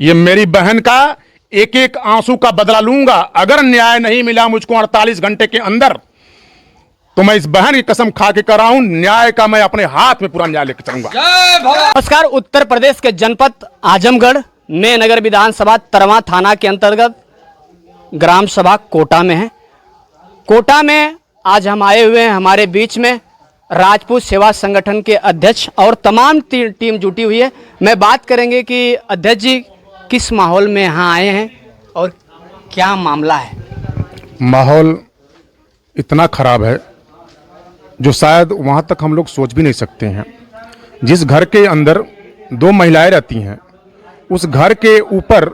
ये मेरी बहन का एक एक आंसू का बदला लूंगा। अगर न्याय नहीं मिला मुझको 48 घंटे के अंदर तो मैं इस बहन की कसम खा के कर रहा हूं, न्याय का मैं अपने हाथ में पूरा न्याय लेकर चलूंगा। नमस्कार। उत्तर प्रदेश के जनपद आजमगढ़ में नगर विधानसभा तरवा थाना के अंतर्गत ग्राम सभा कोटा में है। कोटा में आज हम आए हुए हैं। हमारे बीच में राजपूत सेवा संगठन के अध्यक्ष और तमाम टीम जुटी हुई है। मैं बात करेंगे कि अध्यक्ष जी किस माहौल में यहाँ आए हैं और क्या मामला है। माहौल इतना खराब है जो शायद वहां तक हम लोग सोच भी नहीं सकते हैं। जिस घर के अंदर 2 महिलाएं रहती हैं, उस घर के ऊपर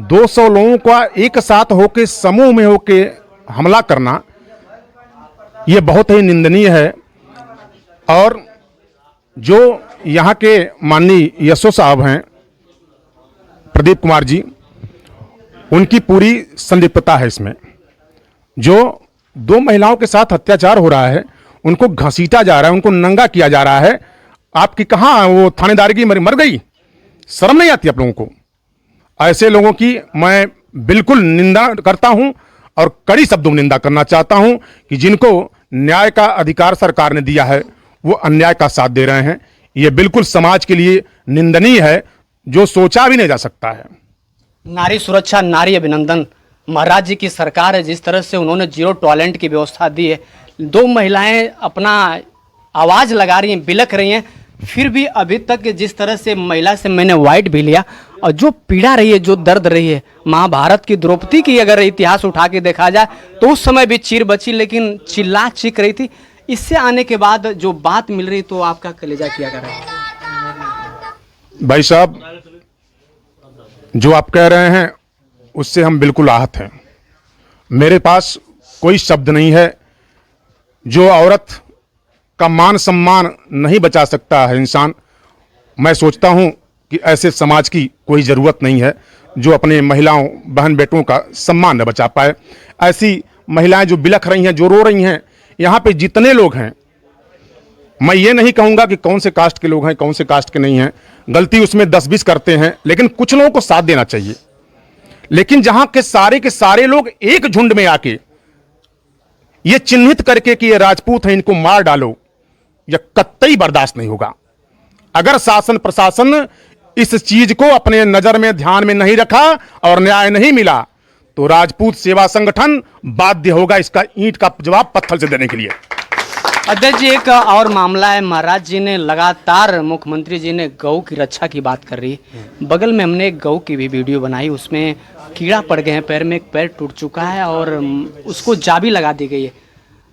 200 लोगों का एक साथ होके समूह में होके हमला करना ये बहुत ही निंदनीय है। और जो यहाँ के माननीय यशो साहब हैं, प्रदीप कुमार जी, उनकी पूरी संलिप्तता है इसमें। जो 2 महिलाओं के साथ अत्याचार हो रहा है, उनको घसीटा जा रहा है, उनको नंगा किया जा रहा है। आपकी कहाँ वो थानेदारी की मर गई? शर्म नहीं आती आप लोगों को? ऐसे लोगों की मैं बिल्कुल निंदा करता हूं और कड़ी शब्दों में निंदा करना चाहता हूं कि जिनको न्याय का अधिकार सरकार ने दिया है वो अन्याय का साथ दे रहे हैं। ये बिल्कुल समाज के लिए निंदनीय है, जो सोचा भी नहीं जा सकता है। नारी सुरक्षा, नारी अभिनंदन महाराज जी की सरकार है। जिस तरह से उन्होंने 0 टॉयलेट की व्यवस्था दी है, 2 महिलाएं अपना आवाज लगा रही हैं, बिलख रही हैं, फिर भी अभी तक जिस तरह से महिला से मैंने वाइट भी लिया और जो पीड़ा रही है, जो दर्द रही है, महाभारत की द्रौपदी की अगर इतिहास उठा के देखा जाए तो उस समय भी चीर बची, लेकिन चिल्ला चीख रही थी। इससे आने के बाद जो बात मिल रही तो आपका कलेजा किया कर रहा है। भाई साहब, जो आप कह रहे हैं उससे हम बिल्कुल आहत हैं। मेरे पास कोई शब्द नहीं है। जो औरत का मान सम्मान नहीं बचा सकता है इंसान, मैं सोचता हूं कि ऐसे समाज की कोई ज़रूरत नहीं है जो अपने महिलाओं बहन बेटों का सम्मान न बचा पाए। ऐसी महिलाएं जो बिलख रही हैं, जो रो रही हैं, यहाँ पे जितने लोग हैं, मैं ये नहीं कहूँगा कि कौन से कास्ट के लोग हैं, कौन से कास्ट के नहीं हैं। गलती उसमें 10-20 करते हैं, लेकिन कुछ लोगों को साथ देना चाहिए। लेकिन जहाँ के सारे लोग एक झुंड में आके ये चिन्हित करके कि ये राजपूत हैं, इनको मार डालो, यह कतई बर्दाश्त नहीं होगा। अगर शासन प्रशासन इस चीज को अपने नजर में ध्यान में नहीं रखा और न्याय नहीं मिला तो राजपूत सेवा संगठन बाध्य होगा इसका ईंट का जवाब पत्थर से देने के लिए। अध्यक्ष जी, एक और मामला है। महाराज जी ने लगातार, मुख्यमंत्री जी ने गौ की रक्षा की बात कर रही है। बगल में हमने एक गौ की भी वीडियो बनाई, उसमें कीड़ा पड़ गए हैं पैर में, एक पैर टूट चुका है और उसको जाबी लगा दी गई है।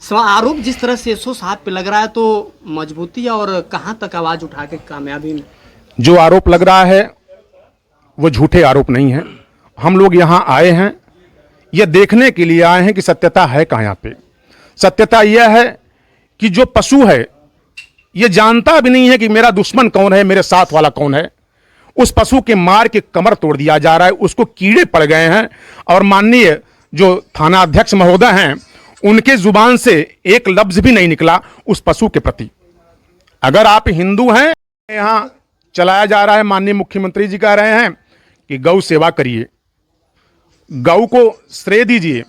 आरोप जिस तरह से यशो साहब पे लग रहा है तो मजबूती और कहाँ तक आवाज उठा के कामयाबी में? जो आरोप लग रहा है वो झूठे आरोप नहीं है। हम लोग यहाँ आए हैं, यह देखने के लिए आए हैं कि सत्यता है कहाँ। यहाँ पे सत्यता यह है कि जो पशु है ये जानता भी नहीं है कि मेरा दुश्मन कौन है, मेरे साथ वाला कौन है। उस पशु के मार के कमर तोड़ दिया जा रहा है, उसको कीड़े पड़ गए हैं। और माननीय जो थाना अध्यक्ष महोदय हैं, उनके जुबान से एक लफ्ज भी नहीं निकला उस पशु के प्रति। अगर आप हिंदू हैं, यहां चलाया जा रहा है, माननीय मुख्यमंत्री जी कह रहे हैं कि गौ सेवा करिए, गौ को श्रेय दीजिए।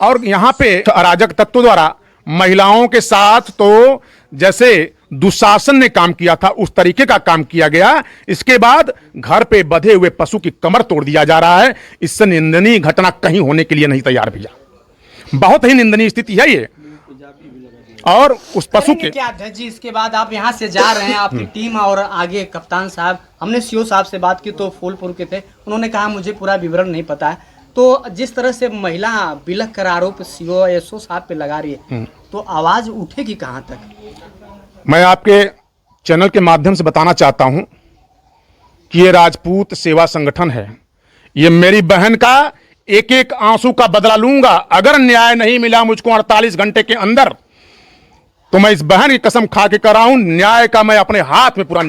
और यहां पे अराजक तत्वों द्वारा महिलाओं के साथ तो जैसे दुशासन ने काम किया था उस तरीके का काम किया गया। इसके बाद घर पे बंधे हुए पशु की कमर तोड़ दिया जा रहा है। इससे निंदनीय घटना कहीं होने के लिए नहीं तैयार भैया। बहुत ही निंदनीय स्थिति है ये। और उस पशु के क्या अध्यक्ष जी, इसके बाद आप यहाँ से जा रहे हैं, आपकी टीम और आगे कप्तान साहब, हमने सीओ साहब से बात की तो फूलपुर के थे, उन्होंने कहा मुझे पूरा विवरण नहीं पता है। तो जिस तरह से महिला बिलख कर आरोप सीओ यशो साहब पे लगा रही है तो आवाज उठेगी कहाँ तक? मैं आपके चैनल के माध्यम से बताना चाहता हूं कि ये राजपूत सेवा संगठन है। ये मेरी बहन का एक एक आंसू का बदला लूंगा। अगर न्याय नहीं मिला मुझको 48 घंटे के अंदर तो मैं इस बहन की कसम खा के कर रहा हूं, न्याय का मैं अपने हाथ में पूरा